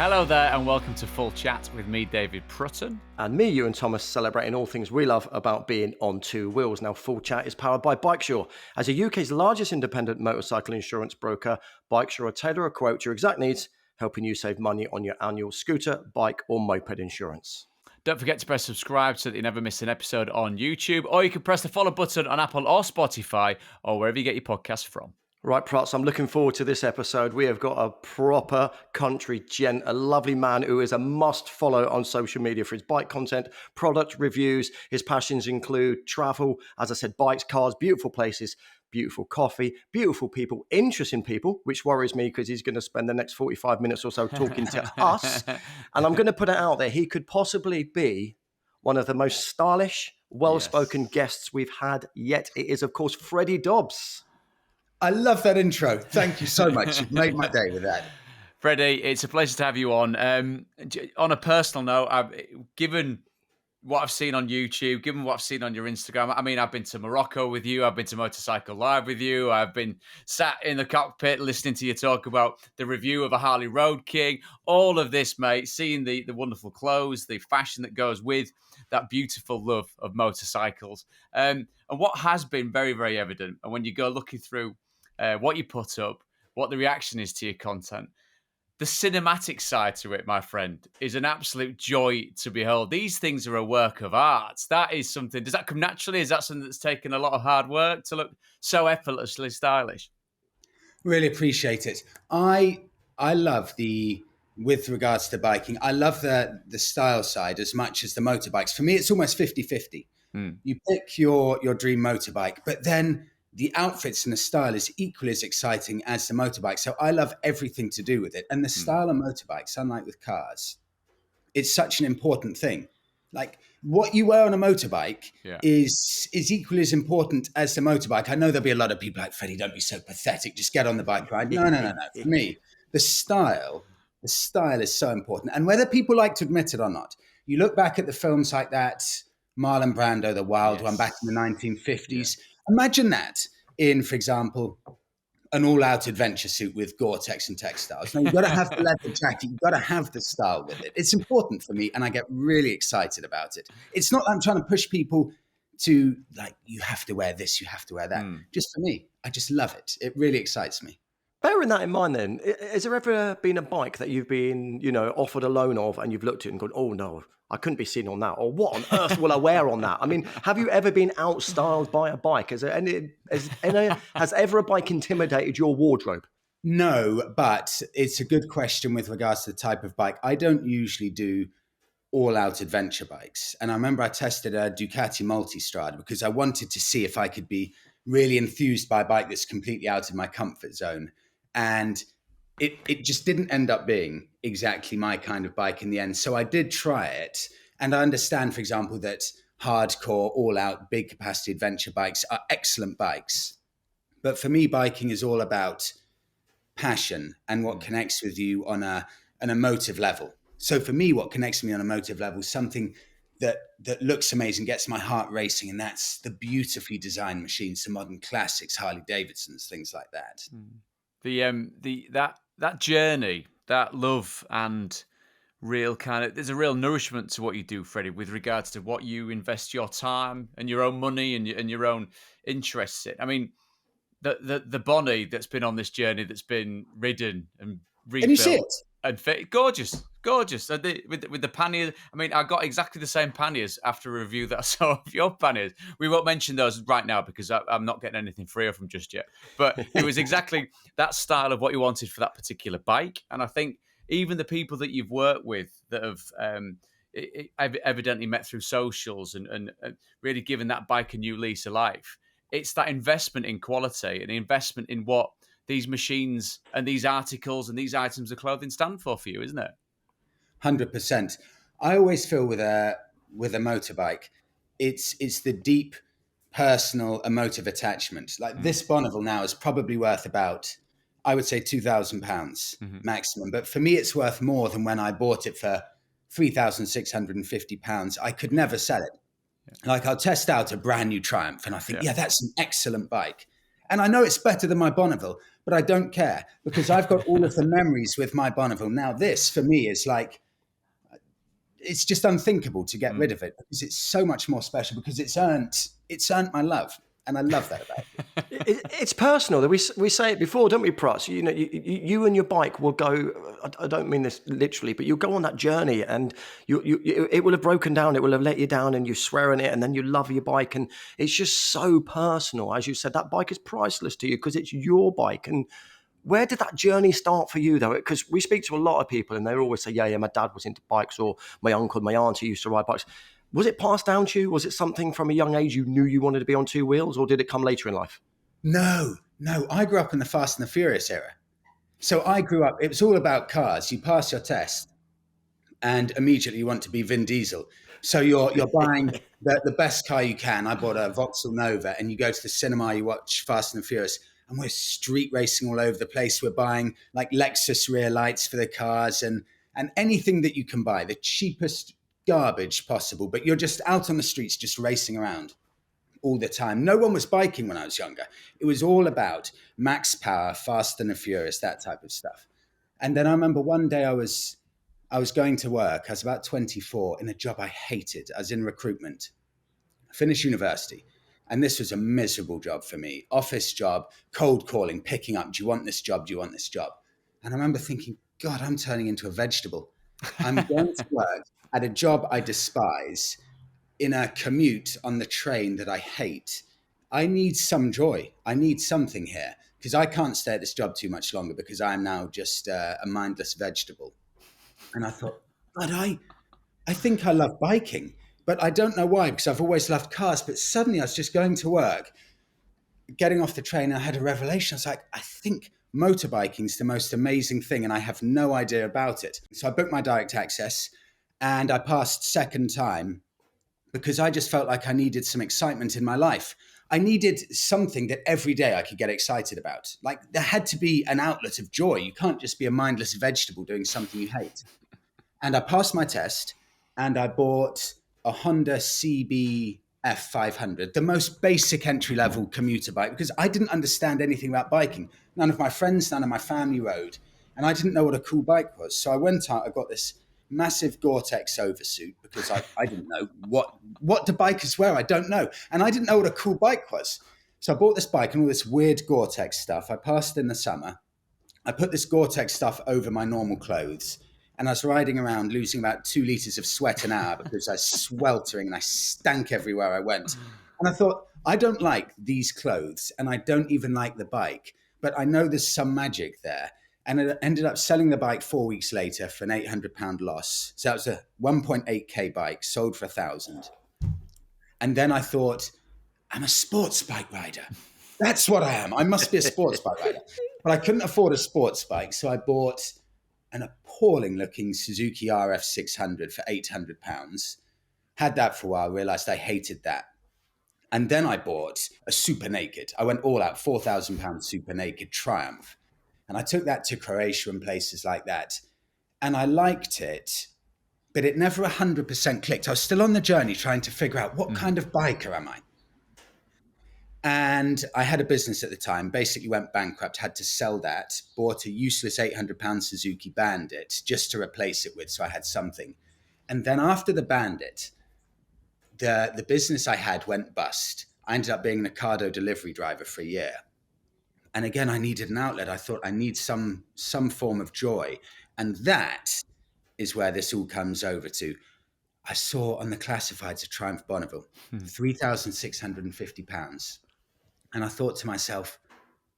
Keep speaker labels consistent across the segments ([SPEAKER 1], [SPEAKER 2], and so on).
[SPEAKER 1] Hello there and welcome to Full Chat with me, David Prutton.
[SPEAKER 2] And me, Ewan Thomas, celebrating all things we love about being on two wheels. Now, Full Chat is powered by Bikesure. As a UK's largest independent motorcycle insurance broker, Bikesure will tailor a quote to your exact needs, helping you save money on your annual scooter, bike or moped insurance.
[SPEAKER 1] Don't forget to press subscribe so that you never miss an episode on YouTube, or you can press the follow button on Apple or Spotify or wherever you get your podcasts from.
[SPEAKER 2] Right, Prats, I'm looking forward to this episode. We have got a proper country gent, a lovely man who is a must follow on social media for his bike content, product reviews. His passions include travel, as I said, bikes, cars, beautiful places, beautiful coffee, beautiful people, interesting people, which worries me because he's going to spend the next 45 minutes or so talking to us. And I'm going to put it out there. He could possibly be one of the most stylish, well-spoken guests we've had yet. It is, of course, Freddie Dobbs.
[SPEAKER 3] I love that intro. Thank you so much. You've made my day with that.
[SPEAKER 1] Freddie, it's a pleasure to have you on. On a personal note, given what I've seen on YouTube, given what I've seen on your Instagram, I mean, I've been to Morocco with you, I've been to Motorcycle Live with you, I've been sat in the cockpit listening to you talk about the review of a Harley Road King, all of this, mate, seeing the wonderful clothes, the fashion that goes with that beautiful love of motorcycles. And what has been very, very evident, and when you go looking through what you put up, what the reaction is to your content, the cinematic side to it, my friend, is an absolute joy to behold. These things are a work of art. That is something. Does that come naturally? Is that something that's taken a lot of hard work to look so effortlessly stylish?
[SPEAKER 3] Really appreciate it. I love with regards to biking, I love the style side as much as the motorbikes. For me, it's almost 50-50. You pick your dream motorbike, but then the outfits and the style is equally as exciting as the motorbike. So I love everything to do with it. And the style of motorbikes, unlike with cars, it's such an important thing. Like what you wear on a motorbike is equally as important as the motorbike. I know there'll be a lot of people like, Freddie, don't be so pathetic. Just get on the bike ride. No. For me, the style is so important. And whether people like to admit it or not, you look back at the films like that, Marlon Brando, the wild one back in the 1950s. Yeah. Imagine that in, for example, an all-out adventure suit with Gore-Tex and textiles. Now, you've got to have the leather jacket. You've got to have the style with it. It's important for me, and I get really excited about it. It's not that I'm trying to push people to, like, you have to wear this, you have to wear that. Just for me, I just love it. It really excites me.
[SPEAKER 2] Bearing that in mind then, has there ever been a bike that you've been, offered a loan of and you've looked at it and gone, oh no, I couldn't be seen on that? Or what on earth will I wear on that? I mean, have you ever been outstyled by a bike? Has ever a bike intimidated your wardrobe?
[SPEAKER 3] No, but it's a good question with regards to the type of bike. I don't usually do all-out adventure bikes. And I remember I tested a Ducati Multistrada because I wanted to see if I could be really enthused by a bike that's completely out of my comfort zone. And it just didn't end up being exactly my kind of bike in the end. So I did try it. And I understand, for example, that hardcore, all-out, big capacity adventure bikes are excellent bikes. But for me, biking is all about passion and what connects with you on an emotive level. So for me, what connects me on an emotive level is something that looks amazing, gets my heart racing, and that's the beautifully designed machines, the modern classics, Harley Davidsons, things like that.
[SPEAKER 1] That journey, that love and real there's a real nourishment to what you do, Freddie, with regards to what you invest your time and your own money and your own interests in. I mean, the Bonnie that's been on this journey, that's been ridden and rebuilt.
[SPEAKER 3] And you see it?
[SPEAKER 1] And fit, gorgeous. With the panniers. I mean, I got exactly the same panniers after a review that I saw of your panniers. We won't mention those right now because I'm not getting anything free of them just yet. But it was exactly that style of what you wanted for that particular bike. And I think even the people that you've worked with that have evidently met through socials and really given that bike a new lease of life, it's that investment in quality and the investment in what these machines and these articles and these items of clothing stand for you, isn't it?
[SPEAKER 3] 100%. I always feel with a motorbike, it's the deep personal emotive attachment. Like this Bonneville now is probably worth about, I would say, £2,000 maximum. But for me, it's worth more than when I bought it for £3,650. I could never sell it. Like I'll test out a brand new Triumph and I think, that's an excellent bike. And I know it's better than my Bonneville, but I don't care because I've got all of the memories with my Bonneville. Now this for me is like, it's just unthinkable to get rid of it because it's so much more special because it's earned my love. And I love that about it.
[SPEAKER 2] It's personal. We say it before, don't we, Prutz? You know, you and your bike will go. I don't mean this literally, but you'll go on that journey, and it will have broken down. It will have let you down, and you swear in it, and then you love your bike, and it's just so personal. As you said, that bike is priceless to you because it's your bike. And where did that journey start for you, though? Because we speak to a lot of people, and they always say, "Yeah, my dad was into bikes," or "My uncle, my auntie used to ride bikes." Was it passed down to you? Was it something from a young age you knew you wanted to be on two wheels, or did it come later in life?
[SPEAKER 3] No. I grew up in the Fast and the Furious era. So I grew up, it was all about cars. You pass your test and immediately you want to be Vin Diesel. So you're buying the best car you can. I bought a Vauxhall Nova, and you go to the cinema, you watch Fast and the Furious, and we're street racing all over the place. We're buying like Lexus rear lights for the cars and anything that you can buy, the cheapest garbage possible, but you're just out on the streets just racing around all the time. No one was biking when I was younger. It was all about max power, fast and the furious, that type of stuff. And then I remember one day I was going to work. I was about 24 in a job I hated. I was in recruitment. I finished university, and this was a miserable job for me. Office job, cold calling, picking up. Do you want this job? Do you want this job? And I remember thinking, God, I'm turning into a vegetable. I'm going to work at a job I despise, in a commute on the train that I hate. I need some joy. I need something here because I can't stay at this job too much longer because I am now just a mindless vegetable. And I thought, but I think I love biking, but I don't know why, because I've always loved cars. But suddenly I was just going to work, getting off the train, and I had a revelation. I was like, I think motorbiking is the most amazing thing, and I have no idea about it. So I booked my direct access, and I passed second time because I just felt like I needed some excitement in my life. I needed something that every day I could get excited about. Like there had to be an outlet of joy. You can't just be a mindless vegetable doing something you hate. And I passed my test, and I bought a Honda CB F500, the most basic entry-level commuter bike, because I didn't understand anything about biking. None of my friends, none of my family rode, and I didn't know what a cool bike was. So I went out, I got this massive Gore-Tex oversuit because I didn't know what do bikers wear. I don't know. And I didn't know what a cool bike was. So I bought this bike and all this weird Gore-Tex stuff. I passed in the summer. I put this Gore-Tex stuff over my normal clothes, and I was riding around losing about 2 liters of sweat an hour because I was sweltering and I stank everywhere I went. And I thought, I don't like these clothes and I don't even like the bike, but I know there's some magic there. And I ended up selling the bike 4 weeks later for an £800 loss. So that was a 1.8k bike sold for 1,000. And then I thought, I'm a sports bike rider. That's what I am. I must be a sports bike rider. But I couldn't afford a sports bike. So I bought an appalling looking Suzuki RF 600 for £800. Had that for a while, realized I hated that. And then I bought a super naked. I went all out, £4,000 super naked Triumph. And I took that to Croatia and places like that. And I liked it, but it never 100% clicked. I was still on the journey trying to figure out what kind of biker am I? And I had a business at the time, basically went bankrupt, had to sell that, bought a useless £800 Suzuki Bandit just to replace it with, so I had something. And then after the Bandit, the business I had went bust. I ended up being an Ocado delivery driver for a year. And again, I needed an outlet. I thought I need some form of joy. And that is where this all comes over to. I saw on the classifieds a Triumph Bonneville, £3,650. And I thought to myself,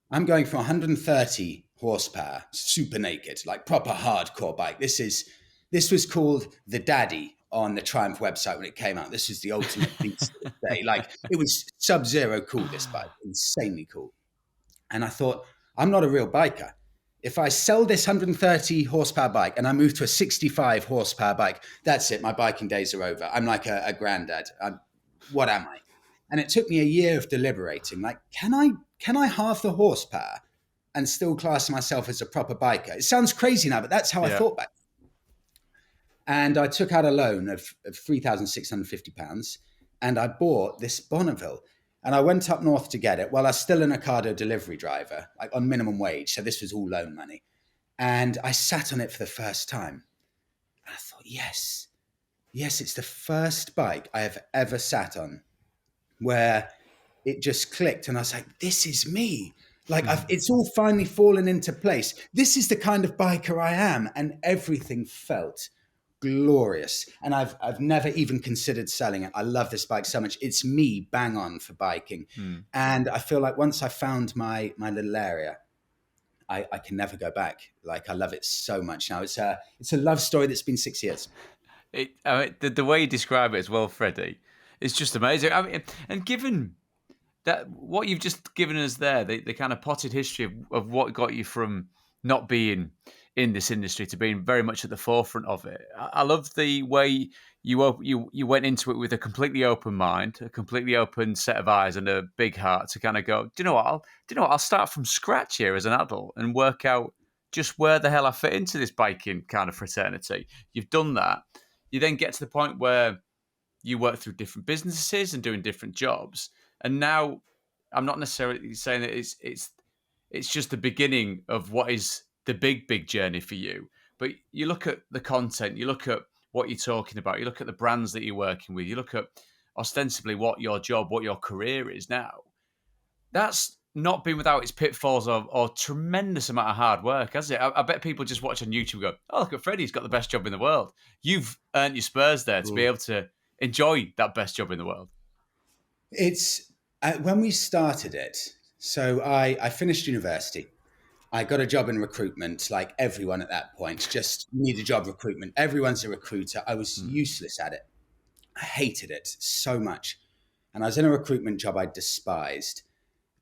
[SPEAKER 3] I'm going for 130 horsepower, super naked, like proper hardcore bike. This was called the Daddy on the Triumph website when it came out. This is the ultimate beast of the day. Like it was sub-zero cool, this bike, insanely cool. And I thought, I'm not a real biker. If I sell this 130 horsepower bike and I move to a 65 horsepower bike, that's it. My biking days are over. I'm like a granddad. What am I? And it took me a year of deliberating. Like, can I halve the horsepower and still class myself as a proper biker? It sounds crazy now, but that's how I thought back. And I took out a loan of £3,650 and I bought this Bonneville. And I went up north to get it while I was still an Ocado delivery driver, like on minimum wage. So this was all loan money. And I sat on it for the first time. And I thought, yes, it's the first bike I have ever sat on where it just clicked. And I was like, this is me. Like it's all finally fallen into place. This is the kind of biker I am. And everything felt glorious. And I've never even considered selling it. I love this bike so much. It's me bang on for biking. And I feel like once I found my little area, I can never go back. Like I love it so much now. It's a love story that's been 6 years.
[SPEAKER 1] The way you describe it as well, Freddie, it's just amazing. I mean, and given that what you've just given us there, the kind of potted history of what got you from not being in this industry to being very much at the forefront of it. I love the way you went into it with a completely open mind, a completely open set of eyes, and a big heart to kind of go, do you know what? I'll start from scratch here as an adult and work out just where the hell I fit into this biking kind of fraternity. You've done that. You then get to the point where you work through different businesses and doing different jobs. And now I'm not necessarily saying that it's just the beginning of what is the big journey for you. But you look at the content, you look at what you're talking about, you look at the brands that you're working with, you look at ostensibly what your job, what your career is now. That's not been without its pitfalls or tremendous amount of hard work, has it? I bet people just watch on YouTube and go, oh, look at Freddie, he's got the best job in the world. You've earned your spurs there to be able to enjoy that best job in the world.
[SPEAKER 3] It's when we started it. So I finished university. I got a job in recruitment, like everyone at that point, just need a job recruitment. Everyone's a recruiter. I was useless at it. I hated it so much. And I was in a recruitment job I despised.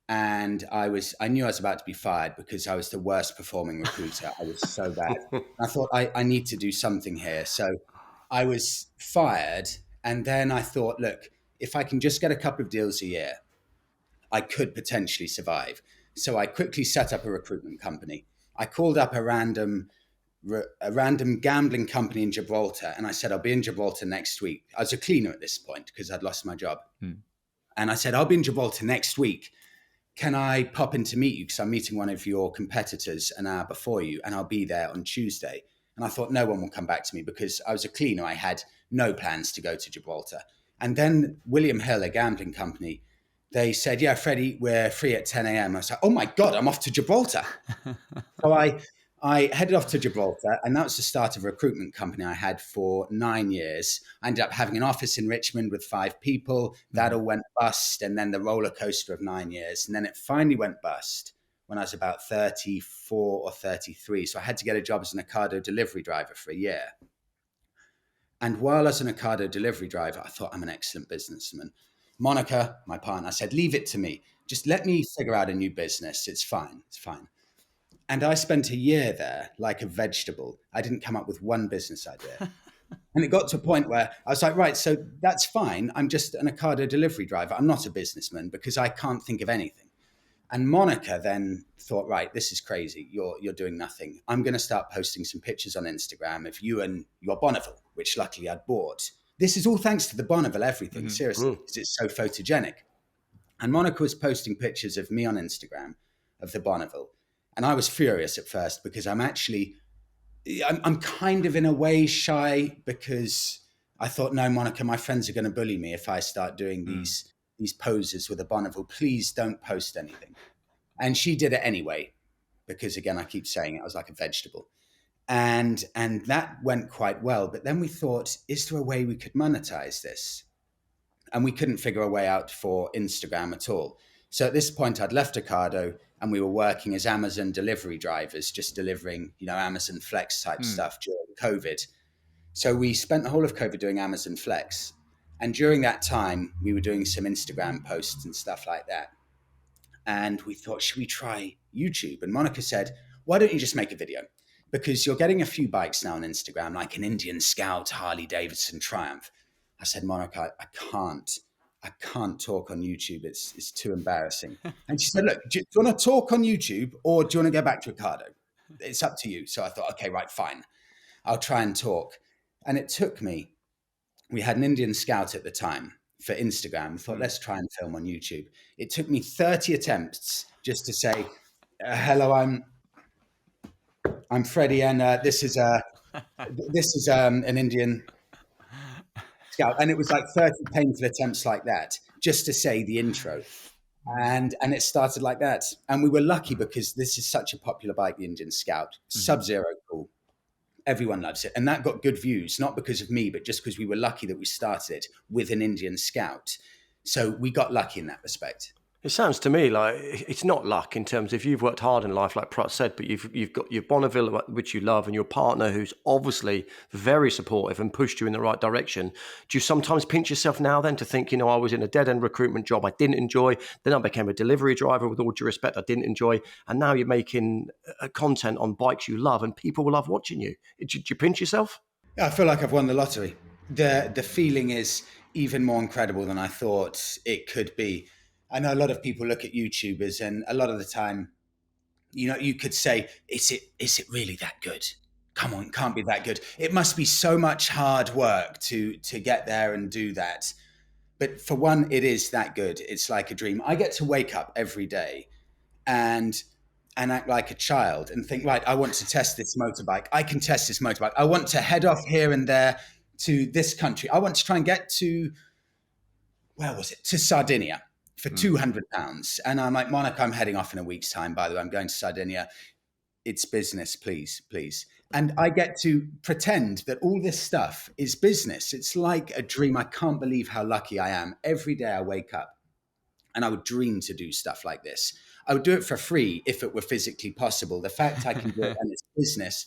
[SPEAKER 3] And I knew I was about to be fired because I was the worst performing recruiter. I was so bad. I thought I need to do something here. So I was fired. And then I thought, look, if I can just get a couple of deals a year, I could potentially survive. So I quickly set up a recruitment company. I called up a random gambling company in Gibraltar, and I said, I'll be in Gibraltar next week. I was a cleaner at this point because I'd lost my job. And I said, I'll be in Gibraltar next week. Can I pop in to meet you? Because I'm meeting one of your competitors an hour before you, and I'll be there on Tuesday. And I thought no one will come back to me because I was a cleaner. I had no plans to go to Gibraltar. And then William Hill, a gambling company, they said, yeah, Freddie, we're free at 10 a.m. I was like, oh my God, I'm off to Gibraltar. So I headed off to Gibraltar, and that was the start of a recruitment company I had for 9 years. I ended up having an office in Richmond with 5 people. That all went bust, and then the roller coaster of 9 years. And then it finally went bust when I was about 34 or 33. So I had to get a job as an Ocado delivery driver for a year. And while I was an Ocado delivery driver, I thought, I'm an excellent businessman. Monica, my partner, I said, leave it to me. Just let me figure out a new business. It's fine. It's fine. And I spent a year there like a vegetable. I didn't come up with one business idea. And it got to a point where I was like, right, so that's fine. I'm just an Ocado delivery driver. I'm not a businessman because I can't think of anything. And Monica then thought, right, this is crazy. You're doing nothing. I'm going to start posting some pictures on Instagram of you and your Bonneville, which luckily I'd bought. This is all thanks to the Bonneville, everything, seriously, because it's so photogenic. And Monica was posting pictures of me on Instagram of the Bonneville. And I was furious at first because I'm kind of in a way shy because I thought, no, Monica, my friends are going to bully me if I start doing these poses with a Bonneville. Please don't post anything. And she did it anyway, because again, I keep saying it, I was like a vegetable. And that went quite well. But then we thought, is there a way we could monetize this? And we couldn't figure a way out for Instagram at all. So at this point, I'd left Ocado and we were working as Amazon delivery drivers, just delivering, Amazon Flex type stuff during COVID. So we spent the whole of COVID doing Amazon Flex. And during that time, we were doing some Instagram posts and stuff like that. And we thought, should we try YouTube? And Monica said, why don't you just make a video? Because you're getting a few bikes now on Instagram, like an Indian Scout, Harley Davidson, Triumph. I said, Monica, I can't talk on YouTube. It's too embarrassing. And she said, look, do you want to talk on YouTube or do you want to go back to Ocado? It's up to you. So I thought, okay, right, fine. I'll try and talk. And it took me, we had an Indian Scout at the time, for Instagram. I thought, let's try and film on YouTube. It took me 30 attempts just to say, hello, I'm Freddie, and this is an Indian scout. And it was like 30 painful attempts like that just to say the intro. And it started like that. And we were lucky because this is such a popular bike, the Indian Scout. Sub-Zero cool. Everyone loves it. And that got good views, not because of me, but just because we were lucky that we started it with an Indian Scout. So we got lucky in that respect.
[SPEAKER 2] It sounds to me like it's not luck in terms of you've worked hard in life, like Prut said, but you've got your Bonneville, which you love, and your partner who's obviously very supportive and pushed you in the right direction. Do you sometimes pinch yourself now then to think, I was in a dead-end recruitment job I didn't enjoy, then I became a delivery driver with all due respect I didn't enjoy, and now you're making content on bikes you love and people will love watching you. Do you pinch yourself?
[SPEAKER 3] I feel like I've won the lottery. The feeling is even more incredible than I thought it could be. I know a lot of people look at YouTubers, and a lot of the time, you could say, is it really that good? Come on, it can't be that good. It must be so much hard work to get there and do that. But for one, it is that good. It's like a dream. I get to wake up every day and act like a child and think, right, I want to test this motorbike. I can test this motorbike. I want to head off here and there to this country. I want to try and get to, where was it? To Sardinia. For £200. And I'm like, Monica, I'm heading off in a week's time. By the way, I'm going to Sardinia. It's business, please, please. And I get to pretend that all this stuff is business. It's like a dream. I can't believe how lucky I am. Every day I wake up and I would dream to do stuff like this. I would do it for free if it were physically possible. The fact I can do it and it's business,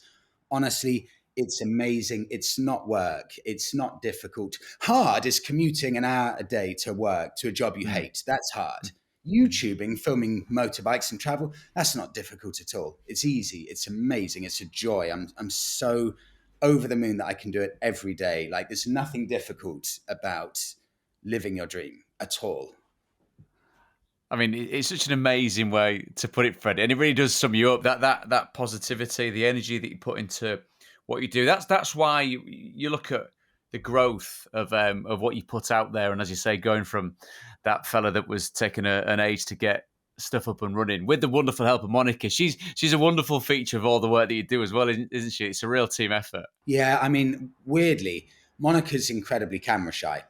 [SPEAKER 3] honestly, it's amazing. It's not work. It's not difficult. Hard is commuting an hour a day to work, to a job you hate. That's hard. YouTubing, filming motorbikes and travel, that's not difficult at all. It's easy. It's amazing. It's a joy. I'm so over the moon that I can do it every day. Like there's nothing difficult about living your dream at all.
[SPEAKER 1] I mean, it's such an amazing way to put it, Fred, and it really does sum you up. That positivity, the energy that you put into what you do. That's why you look at the growth of what you put out there, and as you say, going from that fella that was taking an age to get stuff up and running with the wonderful help of Monica. She's a wonderful feature of all the work that you do as well, isn't she? It's a real team effort.
[SPEAKER 3] Yeah, I mean, weirdly, Monica's incredibly camera shy,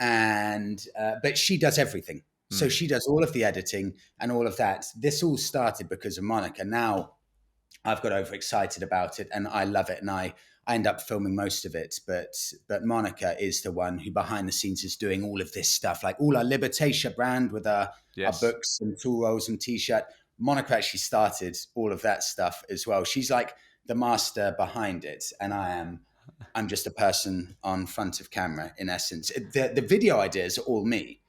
[SPEAKER 3] and but she does everything. So she does all of the editing and all of that. This all started because of Monica. Now I've got overexcited about it and I love it. And I end up filming most of it. But Monica is the one who behind the scenes is doing all of this stuff, like all our Libertatia brand with our books and tool rolls and t-shirt. Monica actually started all of that stuff as well. She's like the master behind it. And I'm just a person on front of camera in essence. The video ideas are all me.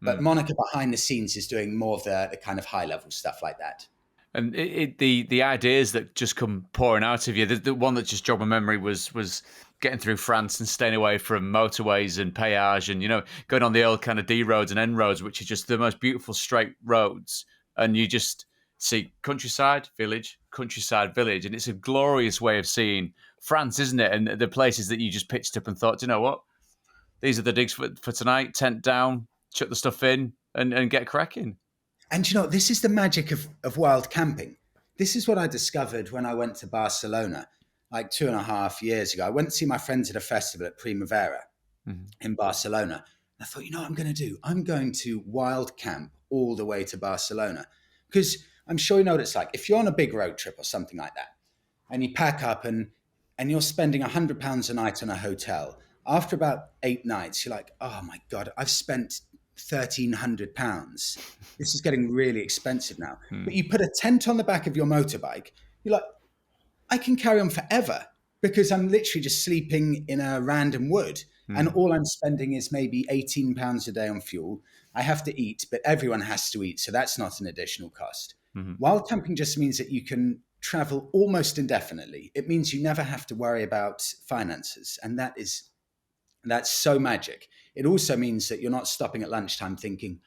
[SPEAKER 3] But Monica behind the scenes is doing more of the kind of high level stuff like that.
[SPEAKER 1] And the ideas that just come pouring out of you, the one that just jogged my memory was getting through France and staying away from motorways and péage and, going on the old kind of D roads and N roads, which are just the most beautiful straight roads. And you just see countryside, village. And it's a glorious way of seeing France, isn't it? And the places that you just pitched up and thought, you know what? These are the digs for tonight, tent down, chuck the stuff in and get cracking.
[SPEAKER 3] And this is the magic of wild camping. This is what I discovered when I went to Barcelona like 2.5 years ago. I went to see my friends at a festival at Primavera in Barcelona. And I thought, what I'm going to do? I'm going to wild camp all the way to Barcelona. Because I'm sure you know what it's like. If you're on a big road trip or something like that, and you pack up and you're spending £100 a night on a hotel, after about 8 nights, you're like, oh my God, I've spent £1,300. This is getting really expensive now. But you put a tent on the back of your motorbike, you're like, I can carry on forever because I'm literally just sleeping in a random wood and all I'm spending is maybe £18 a day on fuel. I have to eat, but everyone has to eat, so that's not an additional cost. Wild camping just means that you can travel almost indefinitely. It means you never have to worry about finances, and that's so magic. It also means that you're not stopping at lunchtime thinking,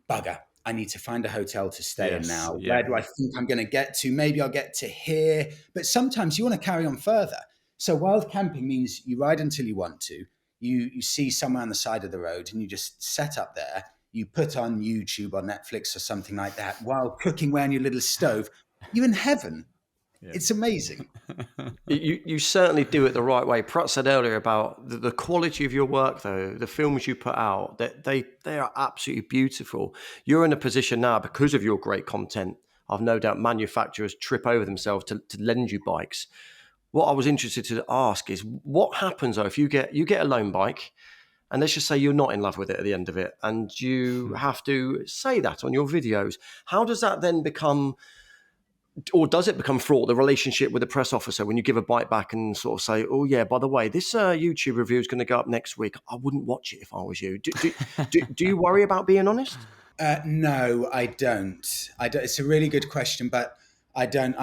[SPEAKER 3] bugger, I need to find a hotel to stay in now. Yeah. Where do I think I'm going to get to? Maybe I'll get to here. But sometimes you want to carry on further. So wild camping means you ride until you want to. you see somewhere on the side of the road and you just set up there, you put on YouTube or Netflix or something like that while cooking away on your little stove, you're in heaven.
[SPEAKER 1] Yeah.
[SPEAKER 3] It's amazing.
[SPEAKER 2] You certainly do it the right way. Pratt said earlier about the quality of your work, though, the films you put out, that they are absolutely beautiful. You're in a position now because of your great content. I've no doubt manufacturers trip over themselves to lend you bikes. What I was interested to ask is what happens though if you get a loan bike, and let's just say you're not in love with it at the end of it, and you have to say that on your videos. How does that then become, or does it become fraught, the relationship with the press officer when you give a bike back and sort of say, oh yeah, by the way, this YouTube review is going to go up next week. I wouldn't watch it if I was you. Do you worry about being honest?
[SPEAKER 3] No, I don't. I don't. It's a really good question, but I don't.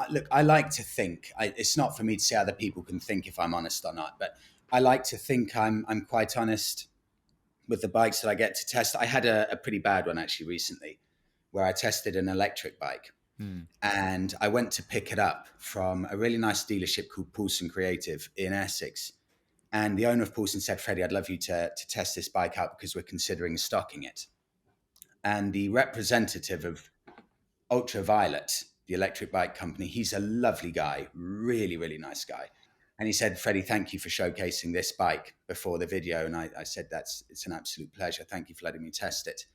[SPEAKER 3] Look. I like to think. It's not for me to say other people can think if I'm honest or not, but I like to think I'm quite honest with the bikes that I get to test. I had a pretty bad one actually recently, where I tested an electric bike, and I went to pick it up from a really nice dealership called Poulsen Creative in Essex. And the owner of Poulsen said, Freddie, I'd love you to test this bike out because we're considering stocking it. And the representative of Ultraviolet, the electric bike company, he's a lovely guy, really, really nice guy. And he said, Freddie, thank you for showcasing this bike before the video. And I said, it's an absolute pleasure. Thank you for letting me test it.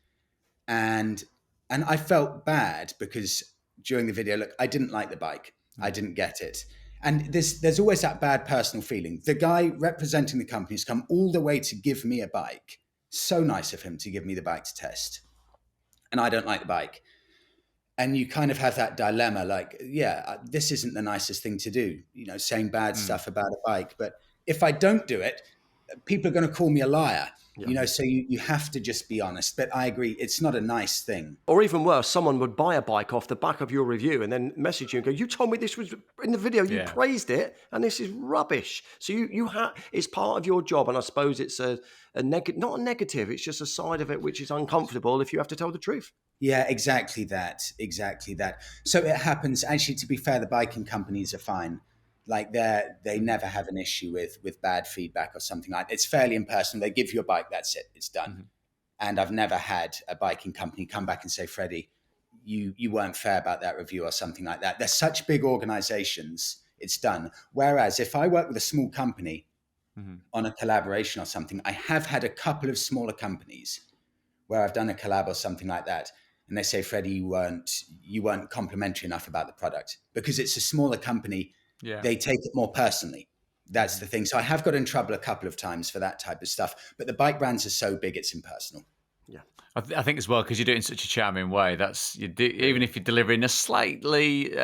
[SPEAKER 3] And I felt bad because during the video, look, I didn't like the bike. I didn't get it. And there's always that bad personal feeling. The guy representing the company has come all the way to give me a bike. So nice of him to give me the bike to test. And I don't like the bike. And you kind of have that dilemma, like, yeah, this isn't the nicest thing to do, saying bad stuff about a bike. But if I don't do it, people are going to call me a liar, so you have to just be honest. But I agree, it's not a nice thing.
[SPEAKER 2] Or even worse, someone would buy a bike off the back of your review and then message you and go, you told me this was in the video, you praised it, and this is rubbish. So it's part of your job. And I suppose it's a negative, not a negative, it's just a side of it which is uncomfortable if you have to tell the truth.
[SPEAKER 3] Yeah, exactly that. So it happens. Actually, to be fair, the biking companies are fine. Like they never have an issue with bad feedback or something like that. It's fairly impersonal. They give you a bike, that's it, it's done. Mm-hmm. And I've never had a biking company come back and say, Freddie, you weren't fair about that review or something like that. They're such big organizations, it's done. Whereas if I work with a small company on a collaboration or something, I have had a couple of smaller companies where I've done a collab or something like that. And they say, Freddie, you weren't complimentary enough about the product. Because it's a smaller company, they take it more personally. That's the thing. So I have got in trouble a couple of times for that type of stuff. But the bike brands are so big, it's impersonal.
[SPEAKER 1] Yeah, I think as well, because you do it in such a charming way. Even if you're delivering a slightly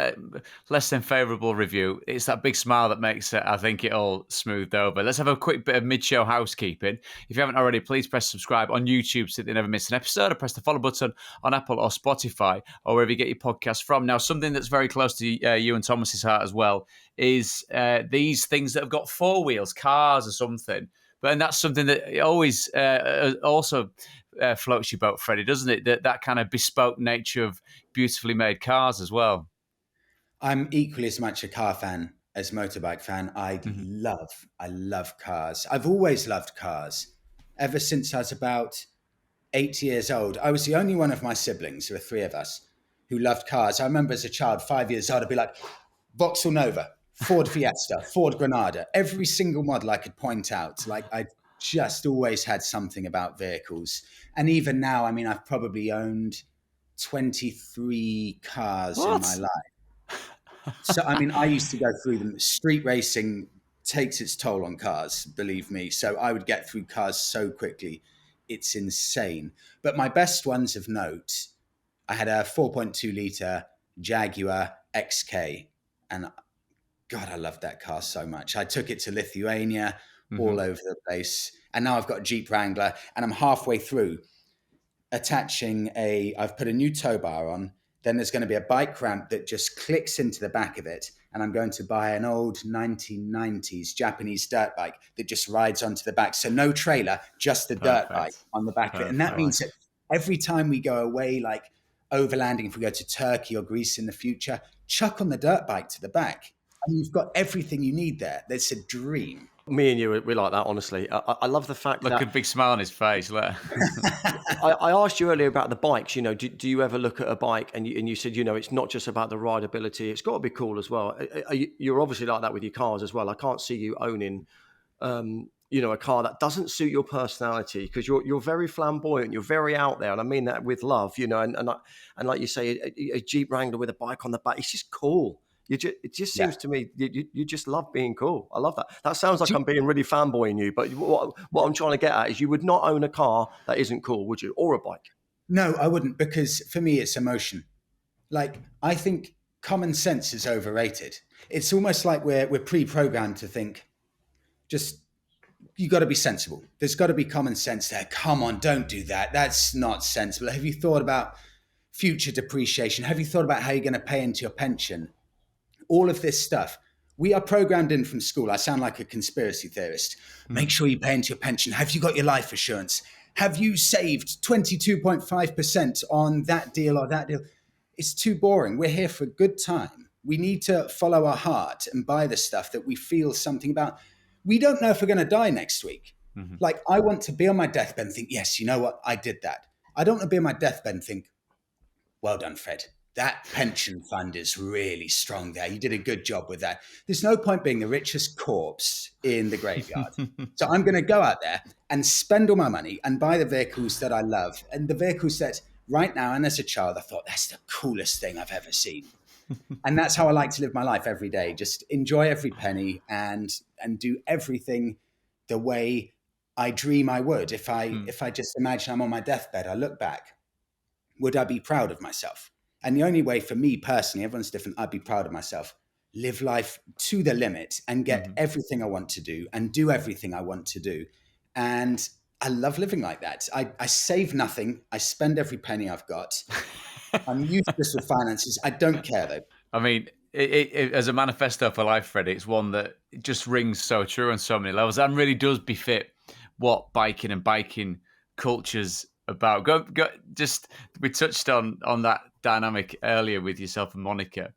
[SPEAKER 1] less than favourable review, it's that big smile that makes it, I think, it all smoothed over. Let's have a quick bit of mid-show housekeeping. If you haven't already, please press subscribe on YouTube so that you never miss an episode, or press the follow button on Apple or Spotify or wherever you get your podcasts from. Now, something that's very close to you and Thomas's heart as well is these things that have got four wheels, cars or something. And that's something that always also floats your boat, Freddie, doesn't it? That kind of bespoke nature of beautifully made cars as well.
[SPEAKER 3] I'm equally as much a car fan as motorbike fan. I love cars. I've always loved cars. Ever since I was about 8 years old, I was the only one of my siblings, there were three of us, who loved cars. I remember as a child, 5 years old, I'd be like, Vauxhall Nova, Ford Fiesta, Ford Granada, every single model I could point out. Like I just always had something about vehicles. And even now, I mean, I've probably owned 23 cars in my life. So, I mean, I used to go through them. Street racing takes its toll on cars, believe me. So I would get through cars so quickly. It's insane. But my best ones of note, I had a 4.2 litre Jaguar XK, and God, I loved that car so much. I took it to Lithuania, all over the place. And now I've got a Jeep Wrangler, and I'm halfway through I've put a new tow bar on. Then there's going to be a bike ramp that just clicks into the back of it. And I'm going to buy an old 1990s Japanese dirt bike that just rides onto the back. So no trailer, just the dirt bike on the back of it. And that means that every time we go away, like overlanding, if we go to Turkey or Greece in the future, chuck on the dirt bike to the back. And you've got everything you need there. That's a dream.
[SPEAKER 2] Me and you, we like that, honestly. I love the fact
[SPEAKER 1] Look at
[SPEAKER 2] that
[SPEAKER 1] a big smile on his face. Look.
[SPEAKER 2] I asked you earlier about the bikes. You know, do you ever look at a bike and you said, you know, it's not just about the rideability, it's got to be cool as well. You're obviously like that with your cars as well. I can't see you owning, you know, a car that doesn't suit your personality, because you're very flamboyant, you're very out there, and I mean that with love. You know, and like you say, a Jeep Wrangler with a bike on the back, it's just cool. It just
[SPEAKER 3] Yeah.
[SPEAKER 2] seems to me you just love being cool. I love that. That sounds like
[SPEAKER 3] Do
[SPEAKER 2] I'm being really fanboying you, but what I'm trying to get at is you would not own a car that isn't cool, would you? Or a bike?
[SPEAKER 3] No, I wouldn't, because for me, it's emotion. Like, I think common sense is overrated. It's almost like we're pre-programmed to think, just, you got to be sensible. There's got to be common sense there. Come on, don't do that. That's not sensible. Have you thought about future depreciation? Have you thought about how you're going to pay into your pension? All of this stuff. We are programmed in from school. I sound like a conspiracy theorist. Make sure you pay into your pension. Have you got your life assurance? Have you saved 22.5% on that deal or that deal? It's too boring. We're here for a good time. We need to follow our heart and buy the stuff that we feel something about. We don't know if we're going to die next week.
[SPEAKER 1] Mm-hmm.
[SPEAKER 3] Like, I want to be on my deathbed and think, yes, you know what? I did that. I don't want to be on my deathbed and think, well done, Fred. That pension fund is really strong there. You did a good job with that. There's no point being the richest corpse in the graveyard. So I'm going to go out there and spend all my money and buy the vehicles that I love. And the vehicles that right now, and as a child, I thought, that's the coolest thing I've ever seen. And that's how I like to live my life every day. Just enjoy every penny and do everything the way I dream I would. If I just imagine I'm on my deathbed, I look back, would I be proud of myself? And the only way for me personally, everyone's different, I'd be proud of myself. Live life to the limit and get everything I want to do and do everything I want to do. And I love living like that. I save nothing. I spend every penny I've got. I'm useless with finances. I don't care though.
[SPEAKER 1] I mean, it, as a manifesto for life, Freddie, it's one that just rings so true on so many levels and really does befit what biking and biking culture's about. Just we touched on that dynamic earlier with yourself and Monica.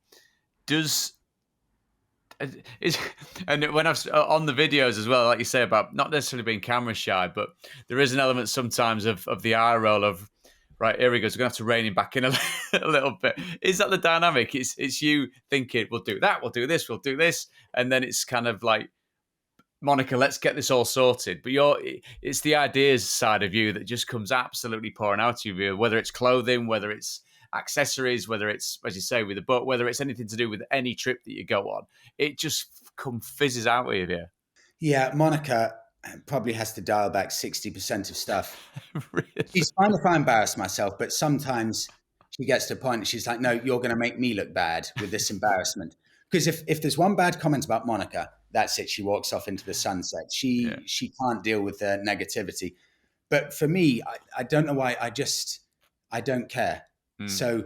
[SPEAKER 1] And when I've on the videos as well, like you say about not necessarily being camera shy, but there is an element sometimes of the eye roll of, right, here he goes, we're gonna have to rein him back in a little bit. Is that the dynamic? It's you thinking, we'll do that, we'll do this, and then it's kind of like, Monica, let's get this all sorted. But it's the ideas side of you that just comes absolutely pouring out of you, whether it's clothing, whether it's accessories, whether it's, as you say, with the boat, whether it's anything to do with any trip that you go on. It just fizzes out with you.
[SPEAKER 3] Yeah, Monica probably has to dial back 60% of stuff.
[SPEAKER 1] Really?
[SPEAKER 3] She's fine if I embarrass myself, but sometimes she gets to a point and she's like, no, you're going to make me look bad with this embarrassment. Because if there's one bad comment about Monica, that's it. She walks off into the sunset. She can't deal with the negativity. But for me, I don't know why. I don't care. So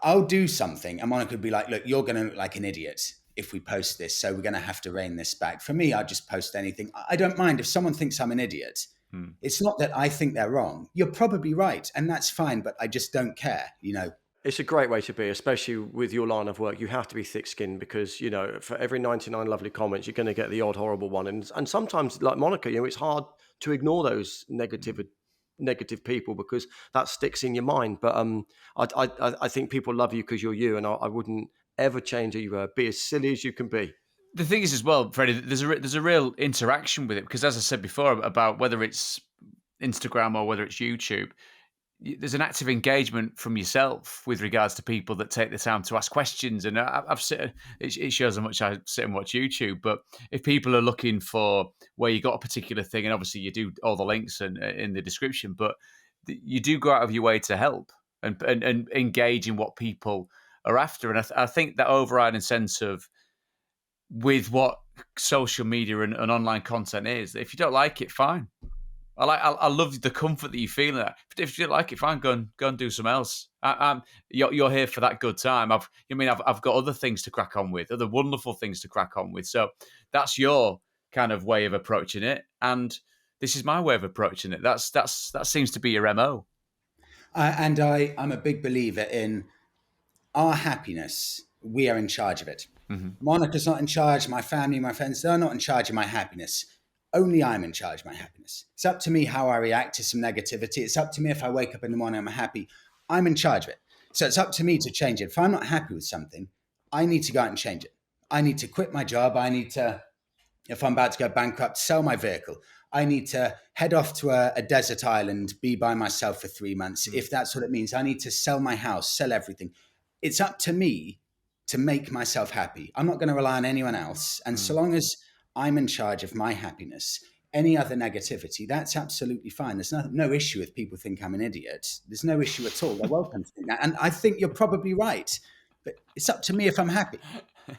[SPEAKER 3] I'll do something, and Monica would be like, look, you're going to look like an idiot if we post this. So we're going to have to rein this back. For me, I just post anything. I don't mind if someone thinks I'm an idiot. It's not that I think they're wrong. You're probably right, and that's fine, but I just don't care, you know.
[SPEAKER 2] It's a great way to be, especially with your line of work. You have to be thick-skinned because, you know, for every 99 lovely comments, you're going to get the odd horrible one. And sometimes, like Monica, you know, it's hard to ignore those negative people because that sticks in your mind. But I think people love you because you're you, and I wouldn't ever change who you were. Be as silly as you can be.
[SPEAKER 1] The thing is as well, Freddie, there's a real interaction with it because, as I said before, about whether it's Instagram or whether it's YouTube, there's an active engagement from yourself with regards to people that take the time to ask questions. And it shows how much I sit and watch YouTube. But if people are looking for where you got a particular thing, and obviously you do all the links and in the description, but you do go out of your way to help and engage in what people are after. And I think that overriding sense of, with what social media and online content is, if you don't like it, fine. I love the comfort that you feel in that. If you don't like it, fine, go and do something else. You're here for that good time. I've got other things to crack on with, other wonderful things to crack on with. So that's your kind of way of approaching it, and this is my way of approaching it. That seems to be your MO.
[SPEAKER 3] I'm a big believer in our happiness. We are in charge of it. Monica's not in charge. My family, my friends, they're not in charge of my happiness. Only I'm in charge of my happiness. It's up to me how I react to some negativity. It's up to me if I wake up in the morning, I'm happy. I'm in charge of it. So it's up to me to change it. If I'm not happy with something, I need to go out and change it. I need to quit my job. I need to, if I'm about to go bankrupt, sell my vehicle. I need to head off to a desert island, be by myself for 3 months. If that's what it means, I need to sell my house, sell everything. It's up to me to make myself happy. I'm not going to rely on anyone else. And so long as I'm in charge of my happiness, any other negativity, that's absolutely fine. There's no issue if people think I'm an idiot. There's no issue at all. They're welcome to think that. And I think you're probably right. But it's up to me if I'm happy.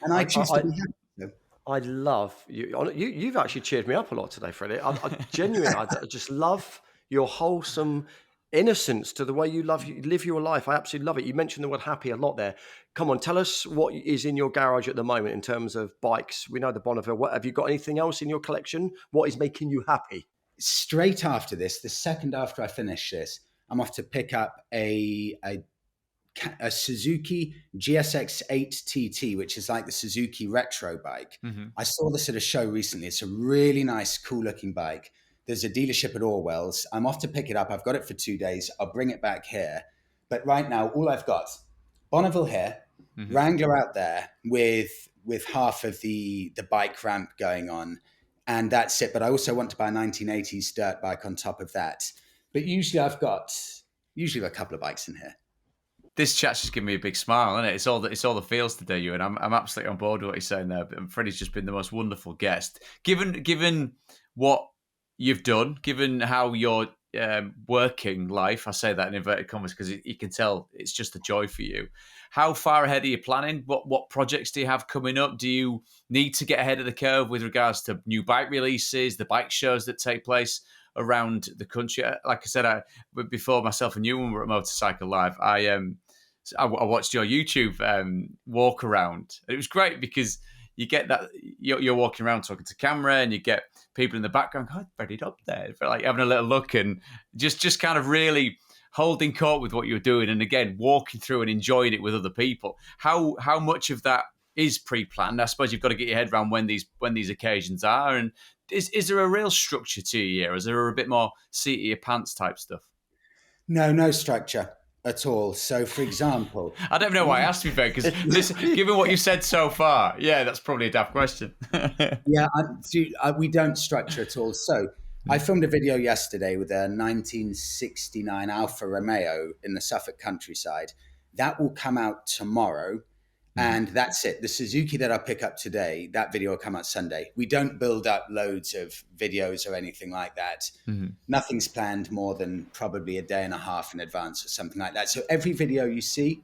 [SPEAKER 3] And I choose to be happy. So.
[SPEAKER 2] I love you. You've actually cheered me up a lot today, Freddie. I genuinely, I just love your wholesome innocence to the way you live your life. I absolutely love it. You mentioned the word happy a lot there. Come on, tell us what is in your garage at the moment in terms of bikes. We know the Bonneville. What, have you got anything else in your collection? What is making you happy?
[SPEAKER 3] Straight after this, the second after I finish this, I'm off to pick up a Suzuki GSX-8 TT, which is like the Suzuki retro bike. I saw this at a show recently. It's a really nice, cool looking bike. There's a dealership at Orwell's. I'm off to pick it up. I've got it for 2 days. I'll bring it back here. But right now, all I've got, Bonneville here, Wrangler out there with half of the bike ramp going on. And that's it. But I also want to buy a 1980s dirt bike on top of that. But usually I've got a couple of bikes in here.
[SPEAKER 1] This chat's just giving me a big smile, isn't it? It's all the feels today, you, and I'm absolutely on board with what you're saying there. And Freddie's just been the most wonderful guest. Given what you've done, given how you're working life, I say that in inverted commas because you can tell it's just a joy for you. How far ahead are you planning? What projects do you have coming up? Do you need to get ahead of the curve with regards to new bike releases, the bike shows that take place around the country? Like I said, before myself and you, when we were at Motorcycle Live, I watched your YouTube walk around. It was great because you get that you're walking around talking to camera, and you get people in the background going, "Oh, ready up there," for like having a little look and just kind of really holding court with what you're doing, and again walking through and enjoying it with other people. How much of that is pre-planned? I suppose you've got to get your head around when these occasions are, and is there a real structure to your year? Is there a bit more seat of your pants type stuff?
[SPEAKER 3] No structure at all. So, for example,
[SPEAKER 1] I don't know why I asked you, Ben, because given what you said so far, yeah, that's probably a daft question.
[SPEAKER 3] Yeah, we don't structure at all. So, I filmed a video yesterday with a 1969 Alfa Romeo in the Suffolk countryside. That will come out tomorrow. And that's it. The Suzuki that I pick up today, that video will come out Sunday. We don't build up loads of videos or anything like that. Nothing's planned more than probably a day and a half in advance or something like that. So every video you see,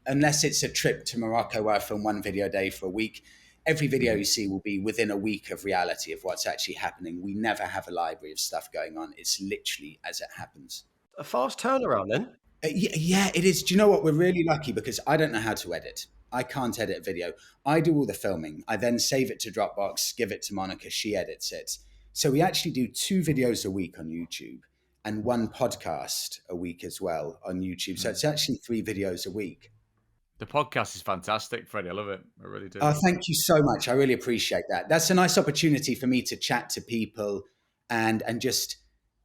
[SPEAKER 3] unless it's a trip to Morocco where I film one video a day for a week, every video you see will be within a week of reality of what's actually happening. We never have a library of stuff going on. It's literally as it happens.
[SPEAKER 2] A fast turnaround then?
[SPEAKER 3] Yeah, it is. Do you know what? We're really lucky because I don't know how to edit. I can't edit a video. I do all the filming. I then save it to Dropbox, give it to Monica. She edits it. So we actually do 2 videos a week on YouTube and 1 podcast a week as well on YouTube. So it's actually 3 videos a week.
[SPEAKER 1] The podcast is fantastic, Freddie. I love it. I really do.
[SPEAKER 3] Oh, thank you so much. I really appreciate that. That's a nice opportunity for me to chat to people and just,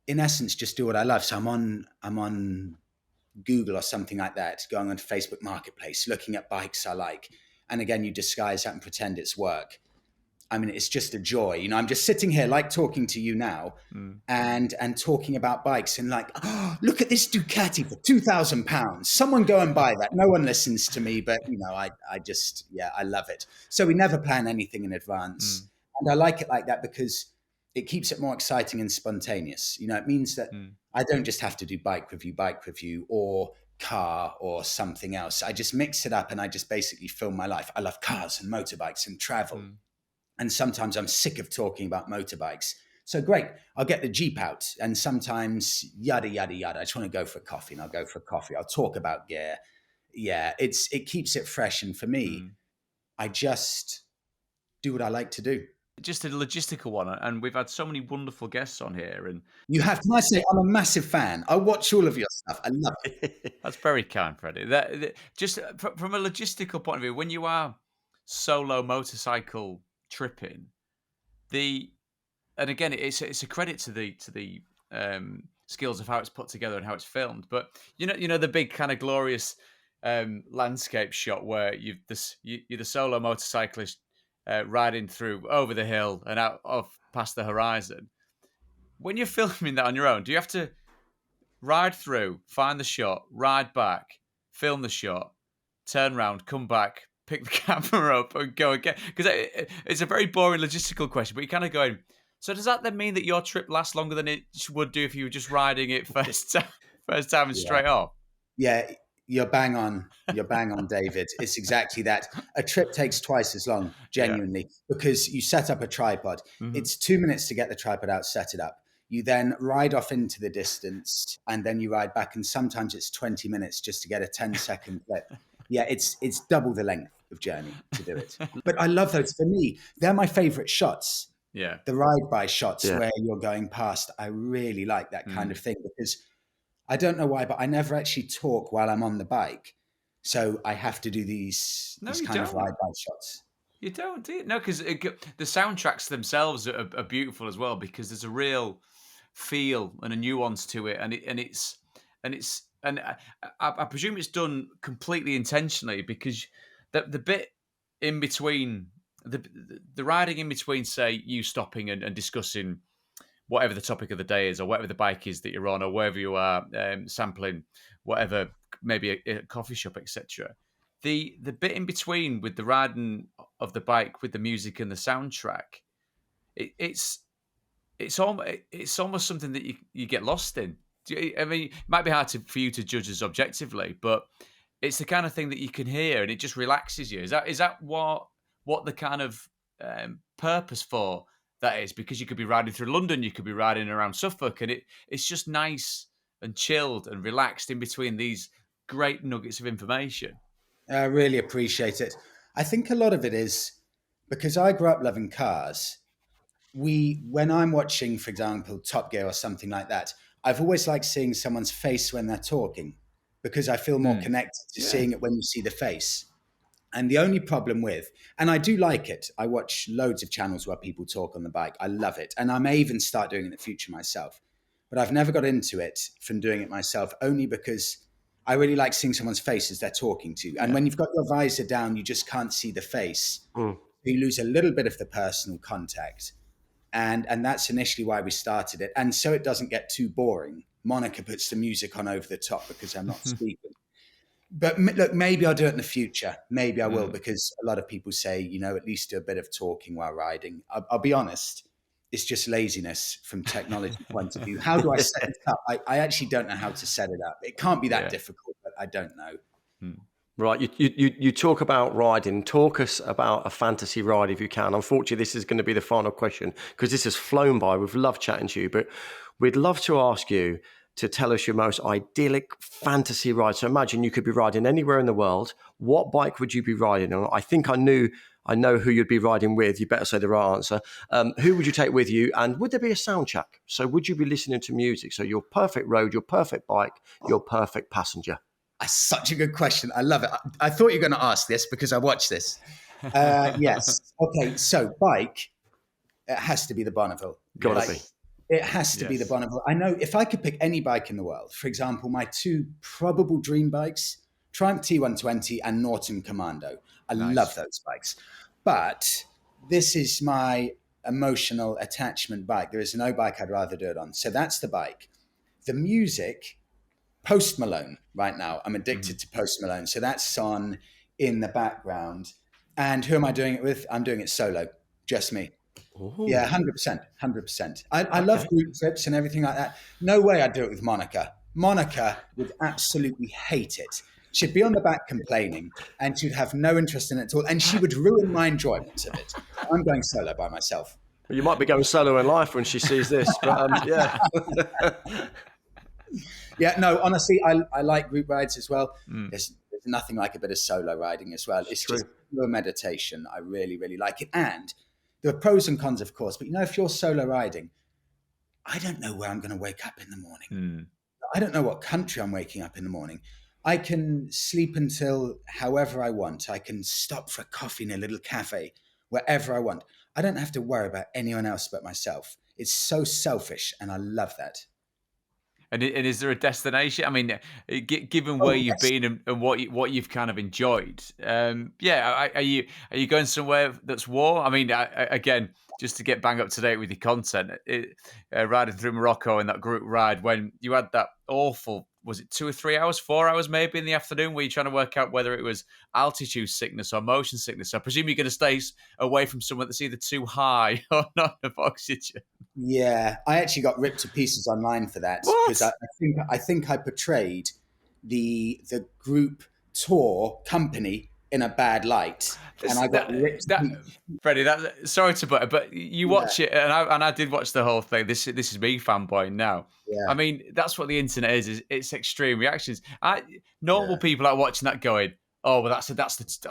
[SPEAKER 3] in essence, just do what I love. So I'm on Google or something like that, going onto Facebook Marketplace, looking at bikes I like. And again, you disguise that and pretend it's work. I mean, it's just a joy. You know, I'm just sitting here like talking to you now and talking about bikes and like, oh, look at this Ducati for £2,000. Someone go and buy that. No one listens to me, but you know, I love it. So we never plan anything in advance. And I like it like that because it keeps it more exciting and spontaneous. You know, it means that I don't just have to do bike review or car or something else. I just mix it up and I just basically film my life. I love cars and motorbikes and travel. And sometimes I'm sick of talking about motorbikes. So great, I'll get the Jeep out and sometimes yada, yada, yada. I just want to go for a coffee and I'll go for a coffee. I'll talk about gear. Yeah, it keeps it fresh. And for me, I just do what I like to do.
[SPEAKER 1] Just a logistical one, and we've had so many wonderful guests on here. And
[SPEAKER 3] you have. Can I say I'm a massive fan? I watch all of your stuff. I love it.
[SPEAKER 1] That's very kind, Freddie. Just from a logistical point of view, when you are solo motorcycle tripping, and again, it's a credit to the skills of how it's put together and how it's filmed. But you know the big kind of glorious landscape shot where you're the solo motorcyclist riding through over the hill and out off past the horizon. When you're filming that on your own, do you have to ride through, find the shot, ride back, film the shot, turn around, come back, pick the camera up, and go again? Because it's a very boring logistical question, but you're kind of going. So does that then mean that your trip lasts longer than it would do if you were just riding it first time and straight off?
[SPEAKER 3] Yeah, you're bang on. You're bang on, David. It's exactly that. A trip takes twice as long, genuinely, because you set up a tripod.
[SPEAKER 1] Mm-hmm.
[SPEAKER 3] It's 2 minutes to get the tripod out, set it up. You then ride off into the distance, and then you ride back, and sometimes it's 20 minutes just to get a 10-second clip. Yeah, it's double the length of journey to do it. But I love those. For me, they're my favorite shots.
[SPEAKER 1] Yeah.
[SPEAKER 3] The ride-by shots where you're going past. I really like that kind of thing because I don't know why, but I never actually talk while I'm on the bike. So I have to do these kind of ride-by shots.
[SPEAKER 1] You don't, do you? No, because the soundtracks themselves are beautiful as well because there's a real feel and a nuance to it, and I presume it's done completely intentionally because the bit in between the riding in between, say, you stopping and discussing whatever the topic of the day is or whatever the bike is that you're on or wherever you are sampling whatever, maybe a coffee shop, etc. The bit in between with the riding of the bike with the music and the soundtrack, it's almost something that you get lost in. I mean, it might be hard for you to judge as objectively, but it's the kind of thing that you can hear and it just relaxes you. Is that what the kind of purpose for that is? Because you could be riding through London, you could be riding around Suffolk, and it's just nice and chilled and relaxed in between these great nuggets of information.
[SPEAKER 3] I really appreciate it. I think a lot of it is because I grew up loving cars. When I'm watching, for example, Top Gear or something like that, I've always liked seeing someone's face when they're talking because I feel more connected to seeing it when you see the face. And the only problem and I do like it, I watch loads of channels where people talk on the bike. I love it. And I may even start doing it in the future myself. But I've never got into it from doing it myself, only because I really like seeing someone's face as they're talking to you. And when you've got your visor down, you just can't see the face. You lose a little bit of the personal contact. And that's initially why we started it. And so it doesn't get too boring. Monica puts the music on over the top because I'm not speaking. But look, maybe I'll do it in the future. Maybe I will, because a lot of people say, at least do a bit of talking while riding. I'll be honest. It's just laziness from technology point of view. How do I set it up? I actually don't know how to set it up. It can't be that difficult, but I don't know.
[SPEAKER 2] Right. You talk about riding. Talk us about a fantasy ride if you can. Unfortunately, this is going to be the final question because this has flown by. We've loved chatting to you, but we'd love to ask you to tell us your most idyllic fantasy ride. So imagine you could be riding anywhere in the world. What bike would you be riding on? I think I know who you'd be riding with. You better say the right answer. Who would you take with you? And would there be a soundtrack? So would you be listening to music? So your perfect road, your perfect bike, your perfect passenger.
[SPEAKER 3] That's such a good question. I love it. I thought you were going to ask this because I watched this. Yes. Okay. So bike, it has to be the Bonneville.
[SPEAKER 2] Gotta be.
[SPEAKER 3] It has to be the Bonneville. I know if I could pick any bike in the world, for example, my two probable dream bikes, Triumph T120 and Norton Commando. I love those bikes. But this is my emotional attachment bike. There is no bike I'd rather do it on. So that's the bike. The music, Post Malone right now. I'm addicted to Post Malone. So that's on in the background. And who am I doing it with? I'm doing it solo, just me. Ooh. Yeah, 100%. I love group trips and everything like that. No way I'd do it with Monica. Monica would absolutely hate it. She'd be on the back complaining and she'd have no interest in it at all. And she would ruin my enjoyment of it. I'm going solo by myself.
[SPEAKER 2] Well, you might be going solo in life when she sees this, but yeah.
[SPEAKER 3] Yeah, no, honestly, I like group rides as well. There's nothing like a bit of solo riding as well. It's just pure meditation. I really, really like it. And there are pros and cons, of course. But if you're solo riding, I don't know where I'm going to wake up in the morning. I don't know what country I'm waking up in the morning. I can sleep until however I want. I can stop for a coffee in a little cafe, wherever I want. I don't have to worry about anyone else but myself. It's so selfish, and I love that.
[SPEAKER 1] And is there a destination? I mean, given where
[SPEAKER 3] Oh,
[SPEAKER 1] you've
[SPEAKER 3] yes.
[SPEAKER 1] been and what you've kind of enjoyed, are you going somewhere that's warm? I mean, again, just to get bang up to date with your content, riding through Morocco in that group ride when you had that awful, was it 2 or 3 hours, 4 hours maybe in the afternoon, where you're trying to work out whether it was altitude sickness or motion sickness? I presume you're going to stay away from somewhere that's either too high or not enough oxygen.
[SPEAKER 3] Yeah, I actually got ripped to pieces online for that because
[SPEAKER 1] What?
[SPEAKER 3] I think I portrayed the group tour company in a bad light, and
[SPEAKER 1] This,
[SPEAKER 3] I got ripped.
[SPEAKER 1] Freddie, sorry to but you
[SPEAKER 3] Yeah,
[SPEAKER 1] watch it, and I did watch the whole thing. This is me fanboying now. I
[SPEAKER 3] yeah.
[SPEAKER 1] mean, that's what the internet is it's extreme reactions. Normal
[SPEAKER 3] Yeah.
[SPEAKER 1] people are watching that going, "Oh, well, that's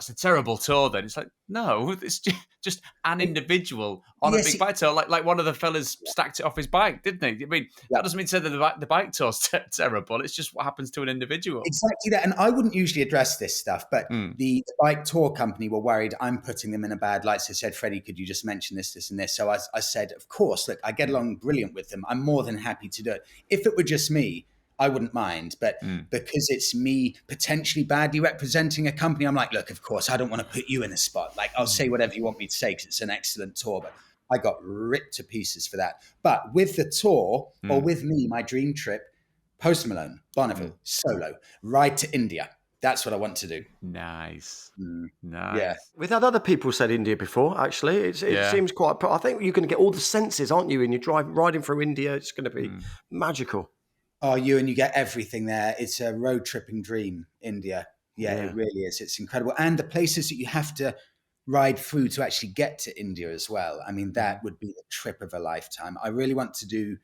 [SPEAKER 1] a terrible tour." Then it's like, no, it's just an
[SPEAKER 3] It,
[SPEAKER 1] individual on a
[SPEAKER 3] yes,
[SPEAKER 1] big bike tour. Like one of the fellas stacked it off his bike, didn't he? I mean,
[SPEAKER 3] yeah.
[SPEAKER 1] that doesn't mean to say that the bike tour's terrible. It's just what happens to an individual.
[SPEAKER 3] Exactly that. And I wouldn't usually address this stuff, but
[SPEAKER 1] Mm,
[SPEAKER 3] the bike tour company were worried I'm putting them in a bad light. So they said, Freddie, could you just mention this, this, and this? So I said, of course, look, I get along brilliant with them. I'm more than happy to do it. If it were just me, I wouldn't mind. But
[SPEAKER 1] mm,
[SPEAKER 3] because it's me potentially badly representing a company, I'm like, look, of course, I don't want to put you in a spot. Like, I'll say whatever you want me to say because it's an excellent tour. But I got ripped to pieces for that. But with the tour, or
[SPEAKER 1] mm,
[SPEAKER 3] with me, my dream trip, Post Malone,
[SPEAKER 1] mm.
[SPEAKER 3] Bonneville, solo, ride to India. That's what I want to do.
[SPEAKER 1] Nice,
[SPEAKER 3] Yeah.
[SPEAKER 1] nice.
[SPEAKER 2] We've had other people said India before. Actually, it
[SPEAKER 1] Yeah.
[SPEAKER 2] seems quite. I think you're going to get all the senses, aren't you? When you're riding through India, it's going to be
[SPEAKER 1] Mm.
[SPEAKER 2] magical.
[SPEAKER 3] Oh, you get everything there. It's a road tripping dream, India. Yeah,
[SPEAKER 2] Yeah.
[SPEAKER 3] it really is. It's incredible. And the places that you have to ride through to actually get to India as well. I mean, that would be the trip of a lifetime. I really want to do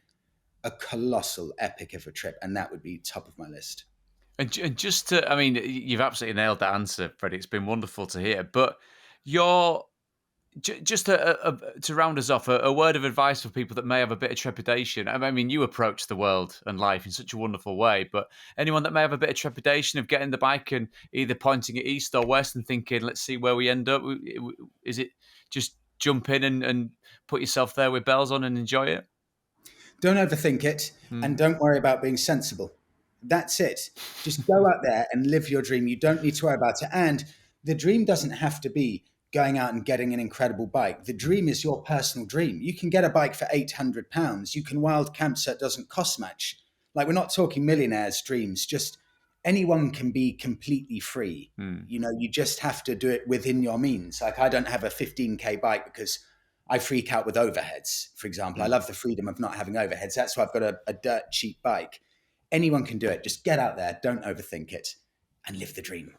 [SPEAKER 3] a colossal epic of a trip, and that would be top of my list.
[SPEAKER 1] And just to, I mean, you've absolutely nailed that answer, Freddie. It's been wonderful to hear. But your just to round us off, a word of advice for people that may have a bit of trepidation. I mean, you approach the world and life in such a wonderful way, but anyone that may have a bit of trepidation of getting the bike and either pointing it east or west and thinking, let's see where we end up, is it just jump in and put yourself there with bells on and enjoy it?
[SPEAKER 3] Don't overthink it, and
[SPEAKER 1] Mm.
[SPEAKER 3] don't worry about being sensible. That's it. Just go out there and live your dream. You don't need to worry about it. And the dream doesn't have to be going out and getting an incredible bike. The dream is your personal dream. You can get a bike for £800. You can wild camp so it doesn't cost much. Like, we're not talking millionaires' dreams. Just anyone can be completely free.
[SPEAKER 1] Mm.
[SPEAKER 3] You just have to do it within your means. Like, I don't have a 15K bike because I freak out with overheads, for example. I love the freedom of not having overheads. That's why I've got a dirt cheap bike. Anyone can do it. Just get out there, don't overthink it, and live the dream.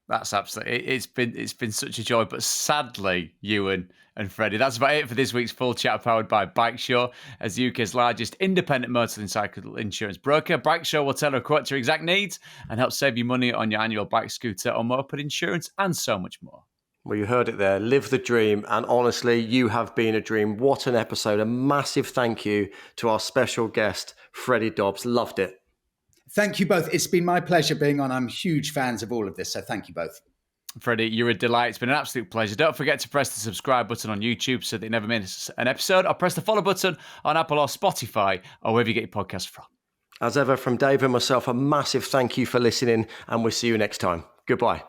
[SPEAKER 1] That's absolutely. It's been such a joy, but sadly, Ewan and Freddie, that's about it for this week's Full Chat powered by Bike Show. As the UK's largest independent motor and cycle insurance broker, Bike Show will tailor a quote to your exact needs and help save you money on your annual bike, scooter, or moped insurance, and so much more.
[SPEAKER 2] Well, you heard it there. Live the dream. And honestly, you have been a dream. What an episode. A massive thank you to our special guest, Freddie Dobbs. Loved it.
[SPEAKER 3] Thank you both. It's been my pleasure being on. I'm huge fans of all of this, so thank you both.
[SPEAKER 1] Freddie, you're a delight. It's been an absolute pleasure. Don't forget to press the subscribe button on YouTube so that you never miss an episode, or press the follow button on Apple or Spotify or wherever you get your podcast from.
[SPEAKER 2] As ever, from Dave and myself, a massive thank you for listening, and we'll see you next time. Goodbye.